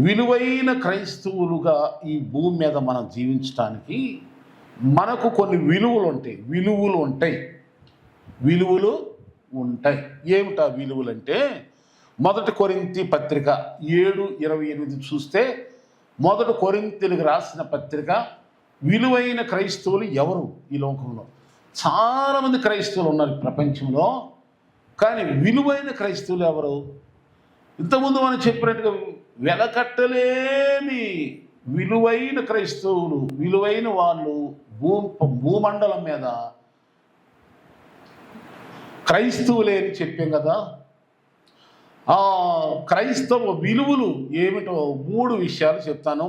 విలువైన క్రైస్తవులుగా ఈ భూమి మీద మనం జీవించడానికి మనకు కొన్ని విలువలు ఉంటాయి. ఏమిటా విలువలు అంటే, మొదటి కొరింథీ పత్రిక 7:28 చూస్తే, మొదటి కొరింథీయులకు రాసిన పత్రిక, విలువైన క్రైస్తవులు ఎవరు ఈ లోకంలో? చాలామంది క్రైస్తవులు ఉన్నారు ప్రపంచంలో, కానీ విలువైన క్రైస్తవులు ఎవరు? ఇంతకుముందు మనం చెప్పినట్టుగా వెలకట్టలేని విలువైన క్రైస్తవులు, విలువైన వాళ్ళు భూమండలం మీద క్రైస్తవులే అని చెప్పాం కదా. ఆ క్రైస్తవ విలువలు ఏమిటో 3 విషయాలు చెప్తాను.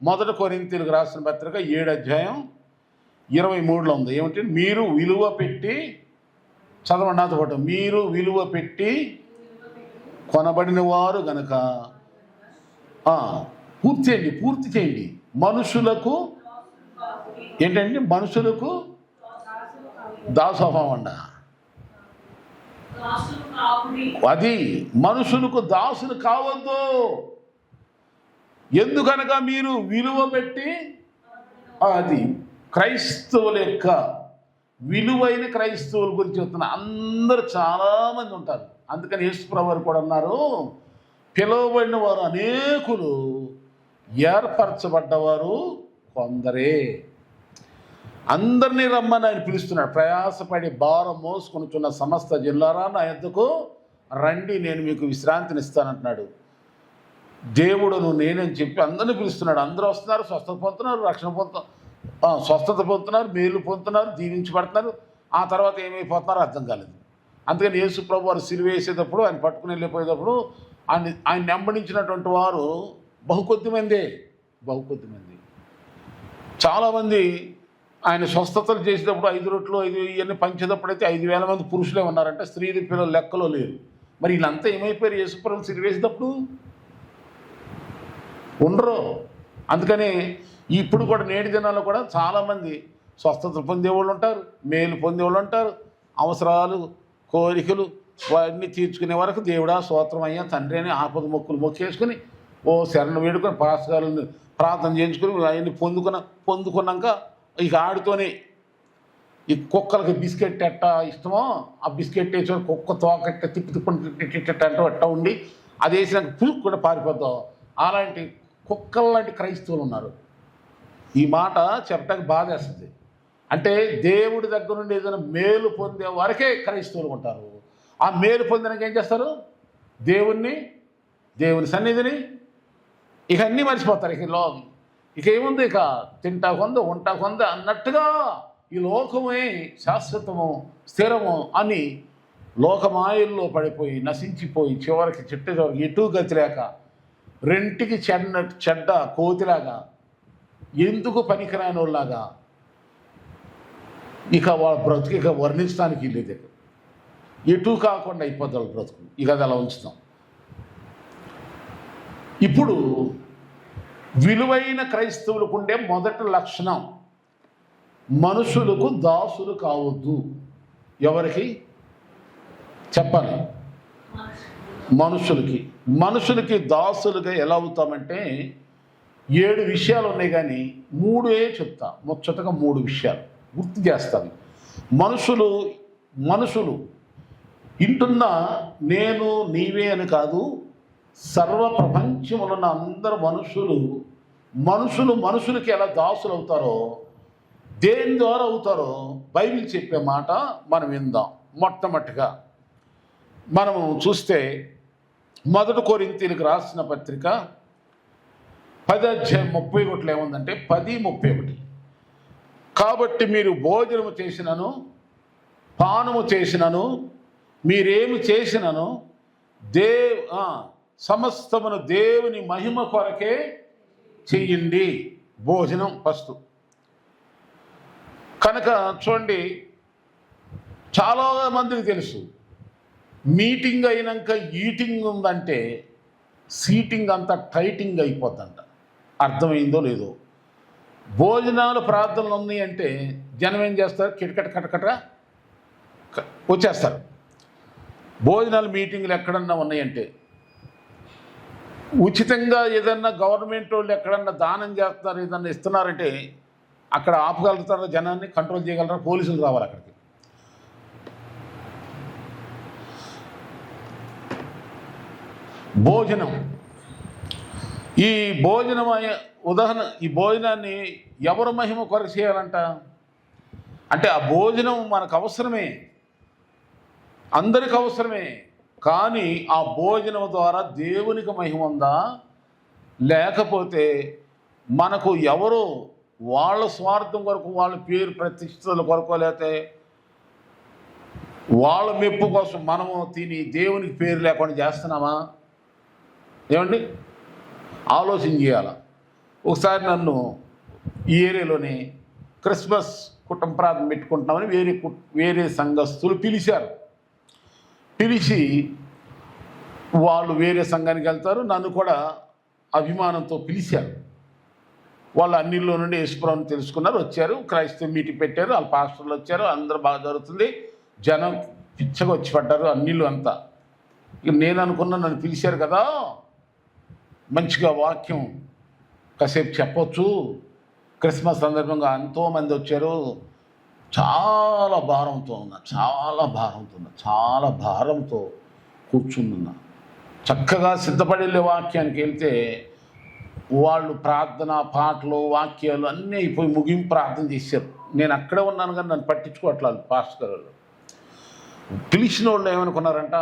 మొదటి కొరింథీయులకు రాసిన పత్రిక 7:23 ఉంది. ఏమిటి? మీరు విలువ పెట్టి, చదవండి నాతో పాటు, మీరు విలువ పెట్టి కొనబడిన వారు గనక పూర్తి చేయండి. మనుషులకు ఏంటండి? మనుషులకు దాసోహం అండ. అది మనుషులకు దాసులు కావద్దు. ఎందుకనగా మీరు విలువ పెట్టి, అది క్రైస్తవుల యొక్క విలువైన క్రైస్తవుల గురించి చెప్తున్నా. అందరూ చాలామంది ఉంటారు. అందుకని యేసుప్రభువు వారు కూడా అన్నారు, పిలువబడిన వారు అనేకులు, ఏర్పరచబడ్డవారు కొందరే. అందరినీ రమ్మని ఆయన పిలుస్తున్నాడు. ప్రయాసపడి భారం మోసుకొనుచున్న సమస్త జిల్లారా నా యొద్దకు రండి, నేను మీకు విశ్రాంతిని ఇస్తానంటున్నాడు. దేవుడును నేనని చెప్పి అందరినీ పిలుస్తున్నాడు. అందరూ వస్తున్నారు, స్వస్థత పొందుతున్నారు, స్వస్థత పొందుతున్నారు, మేలు పొందుతున్నారు, దీవించబడుతున్నారు. ఆ తర్వాత ఏమైపోతున్నారో అర్థం కాలేదు. అందుకని యేసు ప్రభు వారు సిలువ వేసేటప్పుడు, ఆయన పట్టుకుని వెళ్ళిపోయేటప్పుడు ఆయన వెంబడించినటువంటి వారు బహుకొద్ది మంది. చాలామంది ఆయన స్వస్థతలు చేసేటప్పుడు 5 రొట్టెలు 5 ఇవన్నీ పంచేటప్పుడైతే 5,000 మంది పురుషులే ఉన్నారంటే, స్త్రీలు పిల్లలు లెక్కలో లేరు. మరి వీళ్ళంతా ఏమైపోయారు? యేసుప్రభు సిలువ వేసేటప్పుడు ఉండరు. అందుకని ఇప్పుడు కూడా నేటి దినాల్లో కూడా చాలామంది స్వస్థతలు పొందేవాళ్ళు ఉంటారు, మేలు పొందేవాళ్ళు ఉంటారు. అవసరాలు, కోరికలు అవన్నీ తీర్చుకునే వరకు దేవుడా స్తోత్రం అయ్యా తండ్రి అని ఆపద మొక్కులు మొక్కేసుకుని శరణ వేడుకొని పాస్టర్లను ప్రార్థన చేయించుకుని అవన్నీ పొందుకున్నాక ఇక ఆడుతోనే ఈ కుక్కలకి బిస్కెట్ ఎట్ట ఇష్టమో ఆ బిస్కెట్ వేసుకొని కుక్క తోకట్ట తిప్పుకుంటూ ఎట్ట ఉండి అది వేసినాక పులుకు కూడా పారిపోతాం. అలాంటి కుక్కల్లాంటి క్రైస్తవులు ఉన్నారు. ఈ మాట చెప్పడానికి బాధేస్తుంది. అంటే దేవుడి దగ్గర నుండి ఏదైనా మేలు పొందే వరకే క్రైస్తవులు ఉంటారు. ఆ మేలు పొందినాక ఏం చేస్తారు? దేవుని సన్నిధిని ఇక అన్నీ మర్చిపోతారు. ఇక ఏముంది? ఇక తింటా కొంద ఉంటా కొంద అన్నట్టుగా ఈ లోకమే శాశ్వతము స్థిరము అని లోకమాయల్లో పడిపోయి నశించిపోయి చివరికి ఎటు గతి లేక రెంటికి చెడ్డ కోతిలాగా, ఎందుకు పనికిరాని వాళ్ళలాగా ఇక వాళ్ళ బ్రతుకు ఇక వర్ణించడానికి లేదు. ఎటు కాకుండా అయిపోద్ది వాళ్ళ బ్రతుకు. ఇక అది అలా ఉంచుతాం. ఇప్పుడు విలువైన క్రైస్తవులకు ఉండే మొదటి లక్షణం, మనుషులకు దాసులు కావద్దు. ఎవరికి చెప్పాలి? మనుషులకి దాసులుగా ఎలా అవుతామంటే 7 విషయాలు ఉన్నాయి, కానీ 3 చెప్తా. ముచ్చటగా 3 విషయాలు గుర్తు చేస్తాను. మనుషులు ఇంటున్న నేను నీవే అని కాదు, సర్వ ప్రపంచంలో ఉన్న అందరు మనుషులకి ఎలా దాసులు అవుతారో, దేని ద్వారా అవుతారో బైబిల్ చెప్పే మాట మనం విందాం. మొట్టమొదటిగా మనము చూస్తే మొదటి కొరింథీయులకు రాసిన పత్రిక 10:31 ఏముందంటే 10:31, కాబట్టి మీరు భోజనము చేసినను పానము చేసినను మీరేమి చేసినను సమస్తమును దేవుని మహిమ కొరకే చెయ్యండి. భోజనం ఫస్ట్. కనుక చూడండి, చాలా మందికి తెలుసు మీటింగ్ అయినాక ఈటింగ్ ఉందంటే సీటింగ్ అంతా టైటింగ్ అయిపోద్దంట. అర్థమైందో లేదో? భోజనాలు ప్రార్థనలు ఉన్నాయి అంటే జనం ఏం చేస్తారు? కటకట వచ్చేస్తారు. భోజనాలు మీటింగ్లు ఎక్కడన్నా ఉన్నాయంటే ఉచితంగా ఏదన్నా గవర్నమెంట్ వాళ్ళు ఎక్కడన్నా దానం చేస్తున్నారు, ఏదన్నా ఇస్తున్నారంటే అక్కడ ఆపగలుగుతారా? జనాన్ని కంట్రోల్ చేయగలరా? పోలీసులు రావాలి అక్కడికి. భోజనం, ఈ భోజనం ఉదాహరణ, ఈ భోజనాన్ని ఎవరు మహిమ కొరకు చేయాలంట? అంటే ఆ భోజనం మనకు అవసరమే, అందరికి అవసరమే. కానీ ఆ భోజనం ద్వారా దేవునికి మహిమ ఉందా? లేకపోతే మనకు ఎవరో వాళ్ళ స్వార్థం కొరకు, వాళ్ళ పేరు ప్రతిష్టల కొరకు, లేకపోతే వాళ్ళ మెప్పు కోసం మనము తిని దేవునికి పేరు లేకుండా చేస్తున్నామా? ఏమండి, ఆలోచన చేయాల. ఒకసారి నన్ను ఈ ఏరియాలోని క్రిస్మస్ కుటుంబ ప్రార్థన పెట్టుకుంటున్నామని వేరే సంఘస్థులు పిలిచారు. పిలిచి వాళ్ళు వేరే సంఘానికి వెళ్తారు, నన్ను కూడా అభిమానంతో పిలిచారు. వాళ్ళు అన్నిల్లో నుండి యేసుప్రభువుని తెలుసుకున్నారు, వచ్చారు, క్రైస్తవ మీటింగ్ పెట్టారు, వాళ్ళ పాస్టర్లు వచ్చారు, అందరూ బాగా జరుగుతుంది. జనం పిచ్చగా వచ్చి పడ్డారు అన్నిళ్ళు అంతా. ఇక నేను అనుకున్నా, నన్ను పిలిచారు కదా, మంచిగా వాక్యం కాసేపు చెప్పొచ్చు, క్రిస్మస్ సందర్భంగా ఎంతోమంది వచ్చారు, చాలా భారంతో కూర్చుంటున్నా. చక్కగా సిద్ధపడి వెళ్ళే వాక్యానికి వెళ్తే వాళ్ళు ప్రార్థన, పాటలు, వాక్యాలు అన్నీ అయిపోయి ముగింపు ప్రార్థన చేశారు. నేను అక్కడే ఉన్నాను కానీ నన్ను పట్టించుకోవట్లేదు పాస్టర్ గారు. పిలిచిన వాళ్ళు ఏమనుకున్నారంట,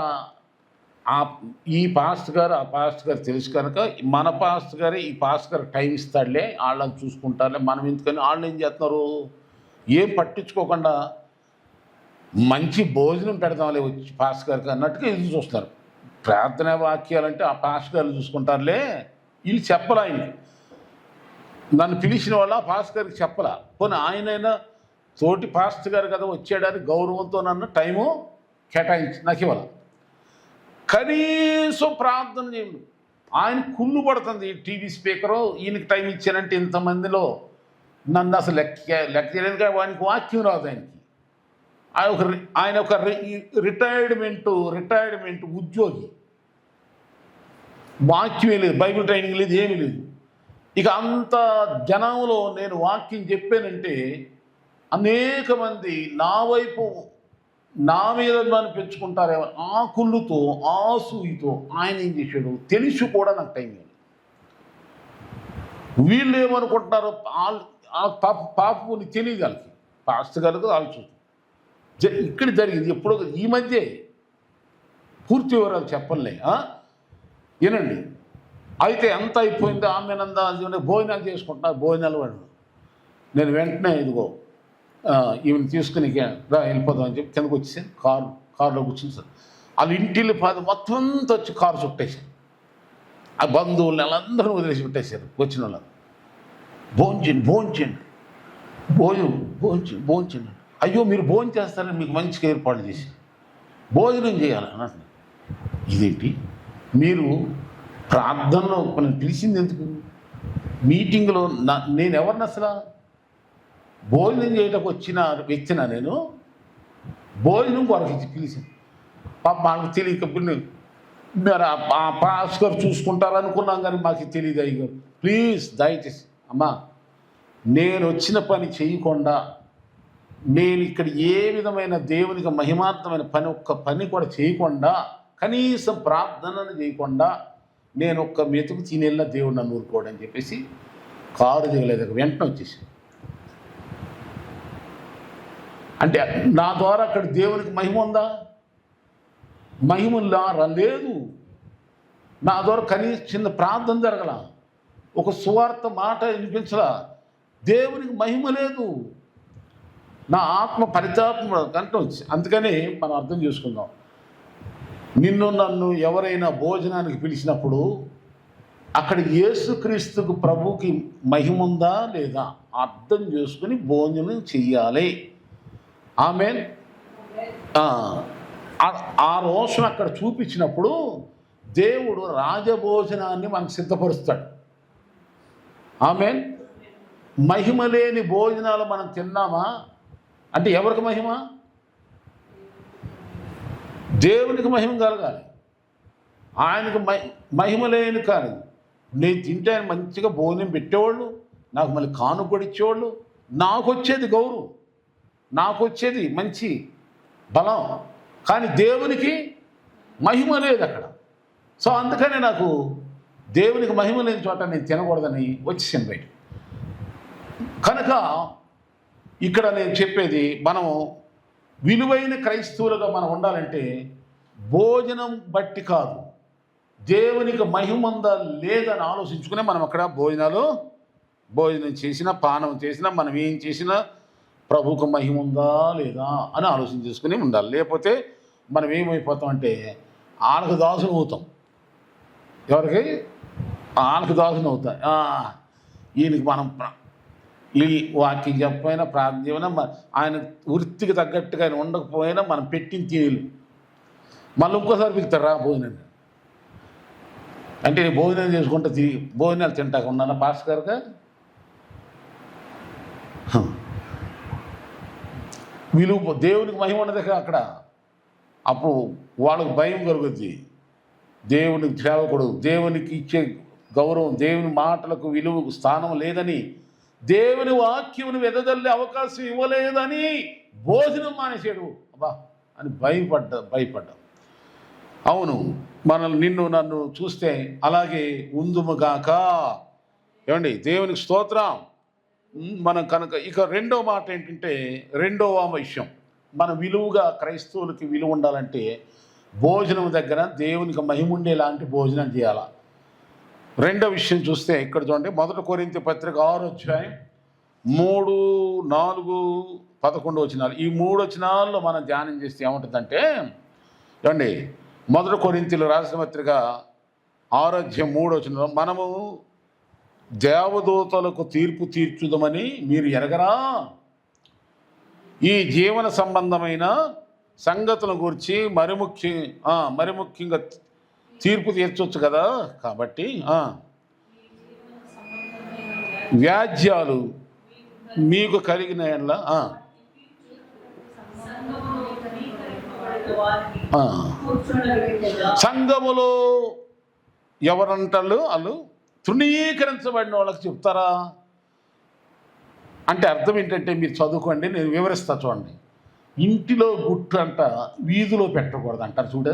ఈ పాస్టర్ గారు, ఆ పాస్టర్ గారు తెలుసు కనుక మన పాస్టర్ గారే ఈ పాస్టర్ గారు టైం ఇస్తాడులే, వాళ్ళని చూసుకుంటారులే, మనం ఎందుకని వాళ్ళు ఏం చేస్తున్నారు, ఏం పట్టించుకోకుండా మంచి భోజనం పెడదాంలే వచ్చి పాస్టర్ గారికి అన్నట్టుగా ఎదురు చూస్తారు. ప్రార్థన వాక్యాలంటే ఆ పాస్టర్ గారు చూసుకుంటారులే, వీళ్ళు చెప్పలా. ఆయనకి నన్ను పిలిచిన వాళ్ళ పాస్టర్ గారికి చెప్పలా. పోనీ ఆయనైనా తోటి పాస్టర్ గారు కదా వచ్చాడని గౌరవంతో నన్ను టైము కేటాయించి నాకు ఇవ్వాల. కనీసం ప్రార్థన చేయండి. ఆయన కుళ్ళు పడుతుంది, టీవీ స్పీకరు ఈయనకి టైం ఇచ్చానంటే ఇంతమందిలో నన్ను అసలు లెక్క చేయలేదు. వానికి వాక్యం రాదు. ఆయన ఒక రిటైర్మెంట్ ఉద్యోగి, వాక్యమే లేదు, బైబిల్ ట్రైనింగ్ లేదు, ఏమీ లేదు. ఇక అంత జనంలో నేను వాక్యం చెప్పానంటే అనేక మంది నా వైపు, నా మీద నన్ను పెంచుకుంటారేమో ఆ కుళ్ళుతో, ఆ సూయితో ఆయన ఏం చేశాడు తెలిసి కూడా నాకు టైం లేదు. వీళ్ళు ఏమనుకుంటున్నారు, పాపని తెలియదు వాళ్ళకి, పాస్టర్ గారికి ఆలోచన. ఇక్కడ జరిగింది ఎప్పుడో ఈ మధ్య, పూర్తి వివరాలు చెప్పలే వినండి. అయితే ఎంత అయిపోయిందో ఆమెనందా భోజనాలు చేసుకుంటున్నారు. భోజనాలు వాడు నేను వెంటనే ఇదిగో ఈమెను తీసుకుని వెళ్ళిపోదాం అని చెప్పి కిందకు వచ్చేసాను. కారులో కూర్చుని సార్ వాళ్ళ ఇంటిల్లి పాద మొత్తం అంతా వచ్చి కారు చుట్టేశారు. ఆ బంధువుల్ని వాళ్ళందరూ వదిలేసి పెట్టేశారు. వచ్చిన వాళ్ళని భోంచేయండి అయ్యో మీరు భోజనం చేస్తారని మీకు మంచిగా ఏర్పాటు చేసి భోజనం చేయాలని అంటున్నారు. ఇదేంటి మీరు ప్రార్థనలో మనం పిలిచింది ఎందుకు? మీటింగ్లో నేను ఎవరిని అసలు భోజనం చేయడానికి వచ్చిన వ్యక్తినా? నేను భోజనం కొరకు పిలిచింది. పాప మాకు తెలియక మీరు ఆ పాస్ గారు చూసుకుంటారనుకున్నాం కానీ మాకు తెలియదు. అయ్యారు ప్లీజ్ దయచేసి అమ్మా, నేను వచ్చిన పని చేయకుండా, నేను ఇక్కడ ఏ విధమైన దేవునికి మహిమార్థమైన ఒక్క పని కూడా చేయకుండా, కనీసం ప్రార్థనను చేయకుండా నేను ఒక్క మెతుకు తినేళ్ళ దేవుడు నన్ను ఊరుకోవడం అని చెప్పేసి కారు దిగలేదు, వెంటనే వచ్చేసి. అంటే నా ద్వారా అక్కడ దేవునికి మహిమ ఉందా? మహిమలా లేదు. నా ద్వారా కనీసం చిన్న ప్రార్థన జరగల, ఒక సువార్త మాట వినిపించలా, దేవునికి మహిమ లేదు. నా ఆత్మ పరితాపం కంటే వచ్చి. అందుకని మనం అర్థం చేసుకుందాం. నిన్ను నన్ను ఎవరైనా భోజనానికి పిలిచినప్పుడు అక్కడ యేసుక్రీస్తుకు ప్రభువుకి మహిమ ఉందా లేదా అర్థం చేసుకుని భోజనం చెయ్యాలి. ఆమేన్. ఆ రోషం అక్కడ చూపించినప్పుడు దేవుడు రాజభోజనాన్ని మనకు సిద్ధపరుస్తాడు. ఆమేన్. మహిమ లేని భోజనాలు మనం తిన్నామా అంటే ఎవరికి మహిమ? దేవునికి మహిమ కలగాలి. ఆయనకు మహిమ లేని కానీ నేను తింటే ఆయన మంచిగా భోజనం పెట్టేవాళ్ళు, నాకు మళ్ళీ కానుకలు ఇచ్చేవాళ్ళు, నాకు వచ్చేది గౌరవం, నాకు వచ్చేది మంచి బలం. కానీ దేవునికి మహిమ లేదు అక్కడ. సో అందుకనే నాకు దేవునికి మహిమ లేని చోట నేను తినకూడదని వచ్చేసాను బయట. కనుక ఇక్కడ నేను చెప్పేది, మనము విలువైన క్రైస్తవులుగా మనం ఉండాలంటే భోజనం బట్టి కాదు, దేవునికి మహిమ ఉందా లేదని ఆలోచించుకునే మనం అక్కడ భోజనం చేసినా పానం చేసినా మనం ఏం చేసినా ప్రభువుకు మహిమ ఉందా లేదా అని ఆలోచన చేసుకుని ఉండాలి. లేకపోతే మనం ఏమైపోతామంటే ఆళ్ళకు దాసులు అవుతాం. ఎవరికి? ఆళ్ళకు దాసులు అవుతాం. ఈయనకి మనం ఈ వాక్యం చెప్పైనా ప్రార్థన ఆయన వృత్తికి తగ్గట్టుగా ఆయన ఉండకపోయినా మనం పెట్టిన తీరు మళ్ళీ ఇంకోసారి పిలుతారు రా భోజనం అంటే నేను భోజనం చేసుకుంటా భోజనాలు తింటాక ఉన్నాను పాస్టర్ గారుగా. విలువ దేవునికి మహిమ ఉన్నది అక్కడ. అప్పుడు వాళ్ళకు భయం కలుగుద్ది. దేవునికి సేవకుడు, దేవునికి ఇచ్చే గౌరవం, దేవుని మాటలకు విలువకు స్థానం లేదని, దేవుని వాక్యమును వెదజల్లే అవకాశం ఇవ్వలేదని భోజనం మానేసాడు అబ్బా అని భయపడ్డా. అవును, నిన్ను నన్ను చూస్తే అలాగే ఉందుముగాక. ఏమండి, దేవునికి స్తోత్రం. మనం కనుక ఇక రెండో మాట ఏంటంటే, రెండవ విషయం, మన విలువగా క్రైస్తవులకి విలువ ఉండాలంటే భోజనం దగ్గర దేవునికి మహిమ ఉండేలాంటి భోజనం చేయాలి. రెండో విషయం చూస్తే ఇక్కడ చూడండి, 1 కొరింథీ పత్రిక 6వ అధ్యాయం 3, 4, 11 వచనాలు. ఈ 3 వచనాల్లో మనం ధ్యానం చేస్తే ఏముంటుందంటే, ఏమండి 1 కొరింథీయులకు రాసిన పత్రిక 6వ అధ్యాయం 3వ వచనంలో, మనము దేవదూతలకు తీర్పు తీర్చుదామని మీరు ఎరగరా? ఈ జీవన సంబంధమైన సంగతుల గురించి మరి ముఖ్యంగా తీర్పు తీర్చవచ్చు కదా. కాబట్టి వ్యాజ్యాలు మీకు కలిగిన సంఘములో ఎవరంటారు వాళ్ళు తృణీకరించబడిన వాళ్ళకి చెప్తారా అంటే అర్థం ఏంటంటే, మీరు చదువుకోండి, నేను వివరిస్తా చూడండి. ఇంటిలో గుట్టు అంట వీధిలో పెట్టకూడదు అంటారు చూడ.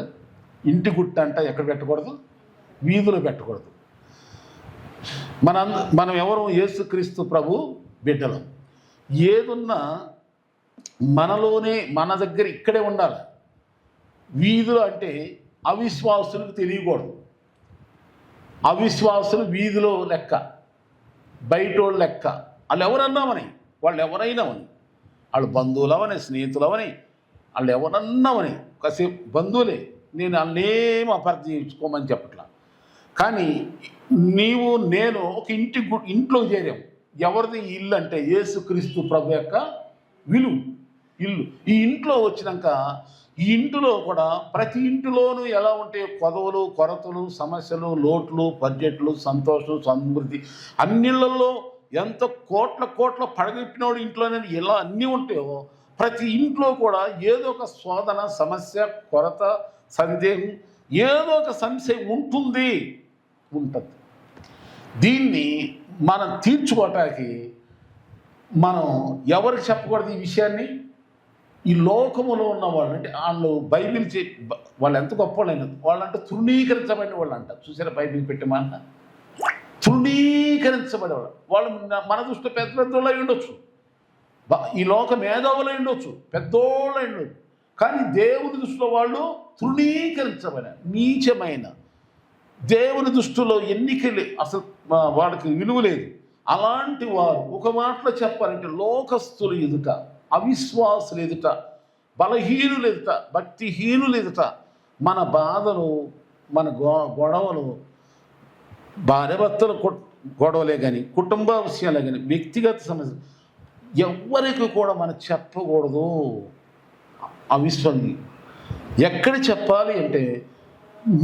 ఇంటి గుట్టు అంట ఎక్కడ పెట్టకూడదు? వీధిలో పెట్టకూడదు. మనం ఎవరు? యేసుక్రీస్తు ప్రభు బిడ్డలం. ఏదున్నా మనలోనే, మన దగ్గర ఇక్కడే ఉండాలి. వీధులు అంటే అవిశ్వాసులకు తెలియకూడదు. అవిశ్వాసులు వీధిలో లెక్క, బయటోళ్ళు లెక్క. వాళ్ళు ఎవరన్నామని, వాళ్ళు ఎవరైనామని, వాళ్ళు బంధువులవని, స్నేహితులవని, వాళ్ళు ఎవరన్నామని, కాసేపు బంధువులే, నేను వాళ్ళేం అపార్థం చేసుకోమని చెప్పట్లా. కానీ నేను ఒక ఇంట్లో చేరాం. ఎవరిది ఇల్లు అంటే యేసుక్రీస్తు ప్రభు యొక్క ఇల్లు. ఈ ఇంట్లో వచ్చినాక ఈ ఇంటిలో కూడా ప్రతి ఇంటిలోనూ ఎలా ఉంటాయి కొదవలు, కొరతలు, సమస్యలు, లోట్లు, బడ్జెట్లు, సంతోషం, సమృద్ధి. అన్నిళ్ళల్లో ఎంత కోట్ల పడగొట్టినోడు ఇంట్లోనే ఎలా అన్నీ ఉంటాయో, ప్రతి ఇంట్లో కూడా ఏదో ఒక శోధన, సమస్య, కొరత, సందేహం, ఏదో ఒక సంశయం ఉంటుంది. దీన్ని మనం తీర్చుకోవటానికి మనం ఎవరికి చెప్పకూడదు ఈ విషయాన్ని? ఈ లోకములో ఉన్న వాళ్ళు, అంటే వాళ్ళు బైబిల్ వాళ్ళు ఎంత గొప్ప వాళ్ళు, వాళ్ళంటే తృణీకరించబడిన వాళ్ళు అంట. చూసారా బైబిల్ పెట్టి మాట? తృణీకరించబడేవాళ్ళు. వాళ్ళు మన దృష్టిలో పెద్దోళ్ళు అయి ఉండొచ్చు, ఈ లోక మేధావులు అయి ఉండొచ్చు, పెద్దోళ్ళు అయి ఉండొచ్చు. కానీ దేవుని దృష్టిలో వాళ్ళు తృణీకరించబడిన, నీచమైన, దేవుని దృష్టిలో ఎన్నికలే, అసలు వాళ్ళకి విలువ లేదు. అలాంటి వారు ఒక మాటలో చెప్పాలంటే లోకస్తులు ఎదుట, అవిశ్వాసులు ఎదుట, బలహీనులు ఎదుట, భక్తిహీనులు ఎదుట మన బాధలు, మన గొడవలు, భార్యాభర్తల గొడవలే కానీ, కుటుంబ విషయాలే కానీ, వ్యక్తిగత సమస్య ఎవరికి కూడా మనం చెప్పకూడదు. అవిశ్వాసి ఎక్కడ చెప్పాలి అంటే,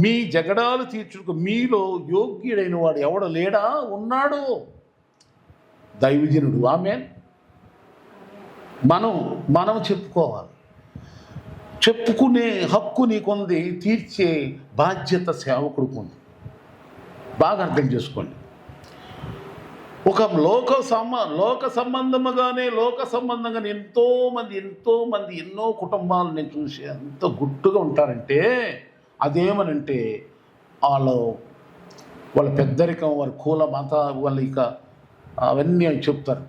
మీ జగడాలు తీర్చుకు మీలో యోగ్యుడైన వాడు ఎవడు లేడా? ఉన్నాడు, దైవజనుడు. ఆమేన్. మనం చెప్పుకోవాలి. చెప్పుకునే హక్కు నీకుంది, తీర్చే బాధ్యత సేవకుడికి ఉంది. బాగా అర్థం చేసుకోండి. ఒక లోక సంబంధంగానే ఎంతోమంది ఎన్నో కుటుంబాలు నేను చూసి ఎంత గుట్టుగా ఉంటారంటే అదేమనంటే వాళ్ళ పెద్దరికం, వాళ్ళ కుల మత, వాళ్ళ ఇక అవన్నీ అని చెప్తారు.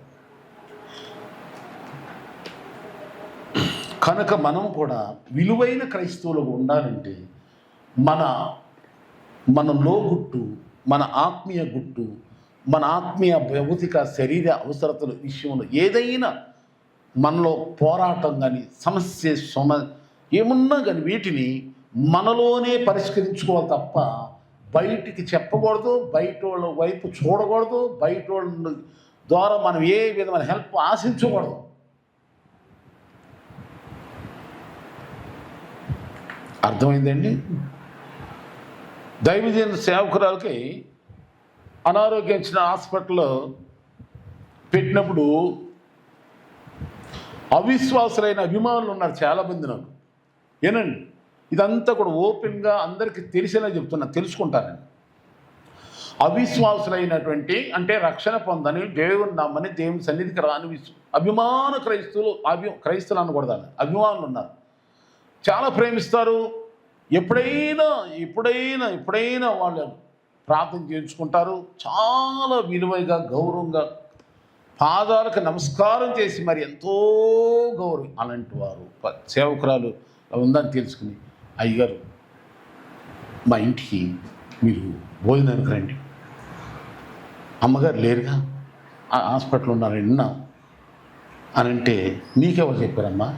కనుక మనం కూడా విలువైన క్రైస్తవులుగా ఉండాలంటే మన లోగుట్టు, మన ఆత్మీయ గుట్టు, మన ఆత్మీయ భౌతిక శరీర అవసరతల విషయంలో ఏదైనా మనలో పోరాటం కానీ సమస్య ఏమున్నా కానీ వీటిని మనలోనే పరిష్కరించుకోవాలి తప్ప బయటికి చెప్పకూడదు, బయట వాళ్ళ వైపు చూడకూడదు, బయట వాళ్ళ ద్వారా మనం ఏ విధమైన హెల్ప్ ఆశించకూడదు. అర్థమైందండి? దైవజన సేవకురాలకి అనారోగ్యం ఇచ్చిన హాస్పిటల్లో పెట్టినప్పుడు అవిశ్వాసులైన అభిమానులు ఉన్నారు చాలామంది. నాకు ఏనండి, ఇదంతా కూడా ఓపెన్గా అందరికీ తెలిసేలా చెప్తున్నా, తెలుసుకుంటారని. అవిశ్వాసులైనటువంటి అంటే రక్షణ పొందని, దేవుని నమ్మని, దేవుని సన్నిధికి రాని అభిమాన క్రైస్తులు అనకూడదు, అభిమానులు ఉన్నారు. చాలా ప్రేమిస్తారు. ఎప్పుడైనా వాళ్ళు ప్రార్థన చేయించుకుంటారు. చాలా విలువైగా, గౌరవంగా పాదాలకు నమస్కారం చేసి మరి ఎంతో గౌరవం. అలాంటి వారు సేవకురాలు ఉందని తెలుసుకుని, అయ్యగారు మా ఇంటికి మీరు భోజనానికి రండి, అమ్మగారు లేరుగా, హాస్పిటల్ ఉన్నారని విన్నాం అని అంటే, నీకెవరు చెప్పారమ్మా?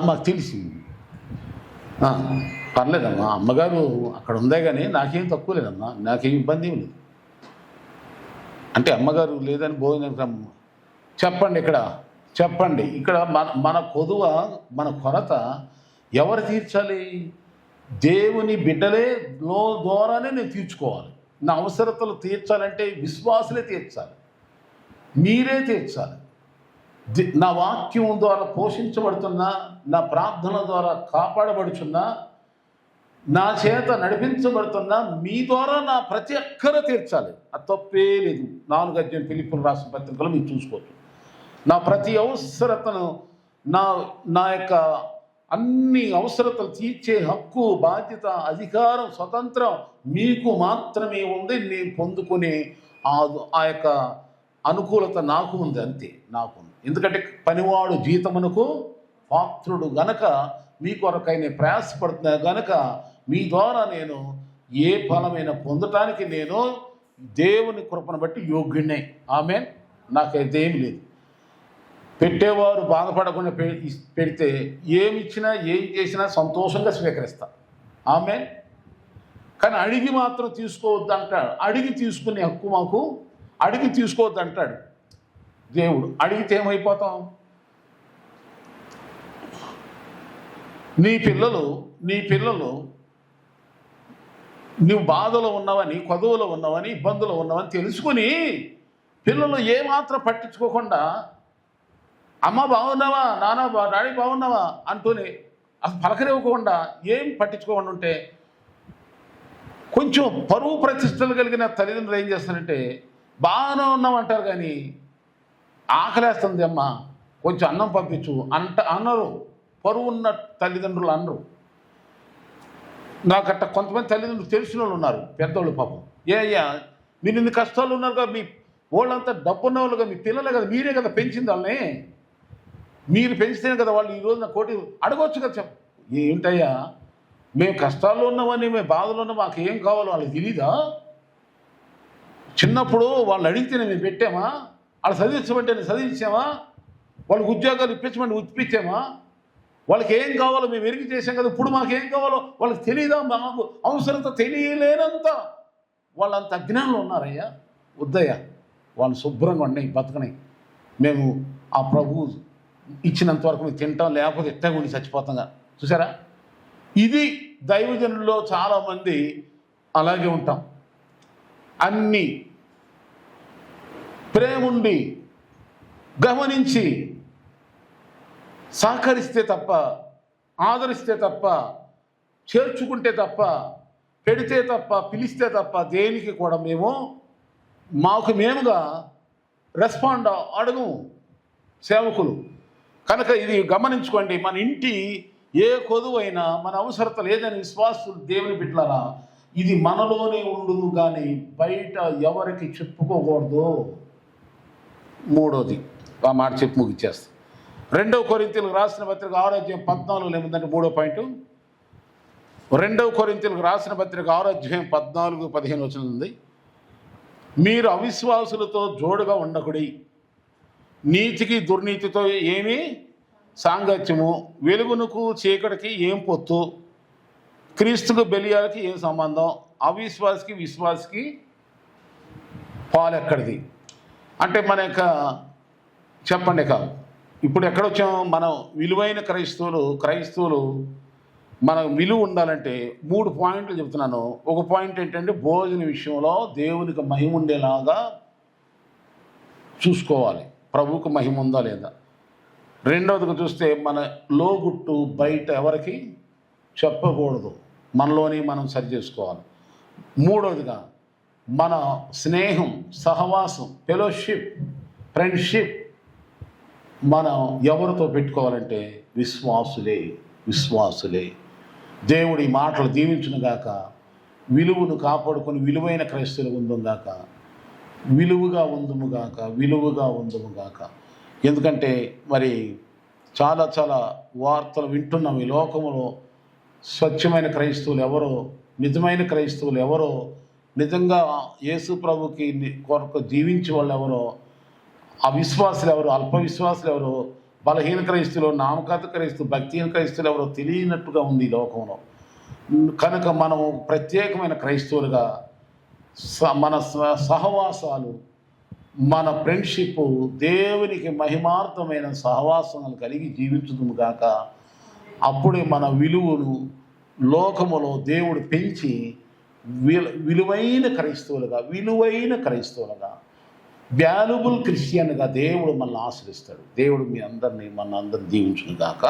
మాకు తెలిసింది. పర్లేదమ్మా, అమ్మగారు అక్కడ ఉందే కానీ నాకేం తక్కువ లేదమ్మా, నాకేం ఇబ్బంది ఏం లేదు అంటే, అమ్మగారు లేదని భోజనం చెప్పండి, ఇక్కడ మన కొదువ, మన కొరత ఎవరు తీర్చాలి? దేవుని బిడ్డలే ద్వారానే నేను తీర్చుకోవాలి. నా అవసరతలు తీర్చాలంటే విశ్వాసులే తీర్చాలి, మీరే తీర్చాలి. నా వాక్యం ద్వారా పోషించబడుతున్నా, నా ప్రార్థన ద్వారా కాపాడబడుచున్నా, నా చేత నడిపించబడుతున్నా, మీ ద్వారా నా ప్రతి అక్కర తీర్చాలి. అది తప్పే లేదు. 4 అధ్యాయం ఫిలిప్పీయులకు రాసిన పత్రికలో మీరు చూసుకోవచ్చు. నా ప్రతి అవసరతను, నా యొక్క అన్ని అవసరతలు తీర్చే హక్కు, బాధ్యత, అధికారం, స్వతంత్రం మీకు మాత్రమే ఉంది. నేను పొందుకునే ఆ యొక్క అనుకూలత నాకు ఉంది, అంతే నాకు ఉంది. ఎందుకంటే పనివాడు జీతమునకు పాత్రుడు గనక, మీ కొరకై నేను ప్రయాసపడుతున్నా గనక, మీ ద్వారా నేను ఏ ఫలమైన పొందటానికి నేను దేవుని కృపను బట్టి యోగ్యుడినే. ఆమేన్. నాకైతే ఏమి లేదు. పెట్టేవారు బాధపడకుండా పెడితే ఏమి ఇచ్చినా ఏం చేసినా సంతోషంగా స్వీకరిస్తా. ఆమేన్. కానీ అడిగి మాత్రం తీసుకోవద్దు అంటాడు. అడిగి తీసుకునే హక్కు మాకు, అడిగి తీసుకోవద్దు అంటాడు దేవుడు. అడిగితే ఏమైపోతాం? నీ పిల్లలు నువ్వు బాధలో ఉన్నావని, కొదువులో ఉన్నావని, ఇబ్బందులు ఉన్నావని తెలుసుకుని పిల్లలు ఏమాత్రం పట్టించుకోకుండా, అమ్మ బాగున్నావా, డాడీ బాగున్నావా అంటూనే అసలు పలకరివ్వకుండా, ఏం పట్టించుకోకుండా ఉంటే కొంచెం పరువు ప్రతిష్టలు కలిగిన తల్లిదండ్రులు ఏం చేస్తారంటే, బాగానే ఉన్నామంటారు కానీ ఆకలేస్తుంది అమ్మ కొంచెం అన్నం పంపించు అన్నారు. పరువు ఉన్న తల్లిదండ్రులు అనరు. నాకట్ట కొంతమంది తల్లిదండ్రులు తెలిసిన వాళ్ళు ఉన్నారు, పెద్దోళ్ళు పాపం. మీరు ఇన్ని కష్టాలు ఉన్నారు కదా, మీ వాళ్ళంతా డబ్బున్న వాళ్ళుగా, మీ పిల్లలే కదా, మీరే కదా పెంచింది వాళ్ళని. మీరు పెంచితేనే కదా వాళ్ళు ఈరోజు నా కోటి అడగవచ్చు కదా. ఏంటయ్యా, మేము కష్టాల్లో ఉన్నామని, మేము బాధలో ఉన్నాం, మాకు ఏం కావాలో వాళ్ళకి తెలీదా? చిన్నప్పుడు వాళ్ళు అడిగితేనే మేము పెట్టామా? వాళ్ళు చదివించమంటే నేను చదివించామా? వాళ్ళకి ఉద్యోగాలు ఇప్పించమంటే ఇప్పించామా? వాళ్ళకి ఏం కావాలో మేము ఎరిగి చేసాం కదా. ఇప్పుడు మాకేం కావాలో వాళ్ళకి తెలియదా? మాకు అవసరంత తెలియలేనంత వాళ్ళంత అజ్ఞానంలో ఉన్నారయ్యా. వద్దయ్యా, వాళ్ళు శుభ్రంగా ఉన్నాయి, బతకని. మేము ఆ ప్రభువు ఇచ్చినంత వరకు మేము తింటాం, లేకపోతే ఎట్టగా ఉండి చచ్చిపోతాంగా. చూసారా? ఇది దైవజనుల్లో చాలామంది అలాగే ఉంటాం. అన్నీ ప్రేముండి గమనించి సహకరిస్తే తప్ప ఆదరిస్తే తప్ప, చేర్చుకుంటే తప్ప, పెడితే తప్ప, పిలిస్తే తప్ప దేనికి కూడా మాకు మేముగా రెస్పాండ్ అడగము సేవకులు. కనుక ఇది గమనించుకోండి. మన ఇంటి ఏ కొదువైనా మన అవసరత లేదని విశ్వాసులు దేవుని బిడ్డలారా ఇది మనలోనే ఉండును కానీ బయట ఎవరికి చెప్పుకోకూడదు. మూడోది ఆ మాట చెప్పి ముగిచ్చేస్తాం. 2 కొరింథీయులకు రాసిన పత్రిక 6:14 ఏముందంటే 3వ పాయింట్. 2 కొరింథీయులకు రాసిన పత్రిక 6:14-15 వచనం ఉంది. మీరు అవిశ్వాసులతో జోడుగా ఉండకుడి, నీతికి దుర్నీతితో ఏమీ సాంగత్యము, వెలుగునకు చీకటికి ఏం పొత్తు, క్రీస్తుకు బెలియాలకి ఏం సంబంధం, అవిశ్వాసికి విశ్వాసికి పాలెక్కడిది అంటే మన యొక్క చెప్పండి కాదు. ఇప్పుడు ఎక్కడొచ్చాము మనం? విలువైన క్రైస్తవులు మన విలువ ఉండాలంటే 3 పాయింట్లు చెప్తున్నాను. ఒక పాయింట్ ఏంటంటే భోజన విషయంలో దేవునికి మహిమ ఉండేలాగా చూసుకోవాలి, ప్రభువుకు మహిమ ఉందా లేదా. రెండవదిగా చూస్తే మన లోగుట్టు బయట ఎవరికి చెప్పకూడదు, మనలోనే మనం సరి చేసుకోవాలి. మూడవదిగా మన స్నేహం, సహవాసం, ఫెలోషిప్, ఫ్రెండ్షిప్ మనం ఎవరితో పెట్టుకోవాలంటే విశ్వాసులే. దేవుడి మాటలు దీవించునుగాక. విలువను కాపాడుకొని విలువైన క్రైస్తవులు ఉందుగాక, విలువగా ఉందుముగాక. ఎందుకంటే మరి చాలా వార్తలు వింటున్నాం. ఈ లోకంలో స్వచ్ఛమైన క్రైస్తవులు ఎవరో, నిజమైన క్రైస్తవులు ఎవరో, నిజంగా యేసు ప్రభుకి కొరకు జీవించే వాళ్ళు ఎవరో, అవిశ్వాసులు ఎవరు, అల్ప విశ్వాసులు ఎవరు, బలహీన క్రైస్తులు, నామకార్థ క్రైస్తులు, భక్తిహీన క్రైస్తులు ఎవరో తెలియనట్టుగా ఉంది ఈ లోకంలో. కనుక మనము ప్రత్యేకమైన క్రైస్తవులుగా మన సహవాసాలు, మన ఫ్రెండ్షిప్ దేవునికి మహిమార్థమైన సహవాసాలు కలిగి జీవించుదుము గాక. అప్పుడే మన విలువను లోకములో దేవుడు పెంచి విలువైన క్రైస్తవులుగా వాల్యుబుల్ క్రిస్టియన్గా దేవుడు మనల్ని ఆశ్రయిస్తాడు. దేవుడు మన అందరినీ దీవించును గాక.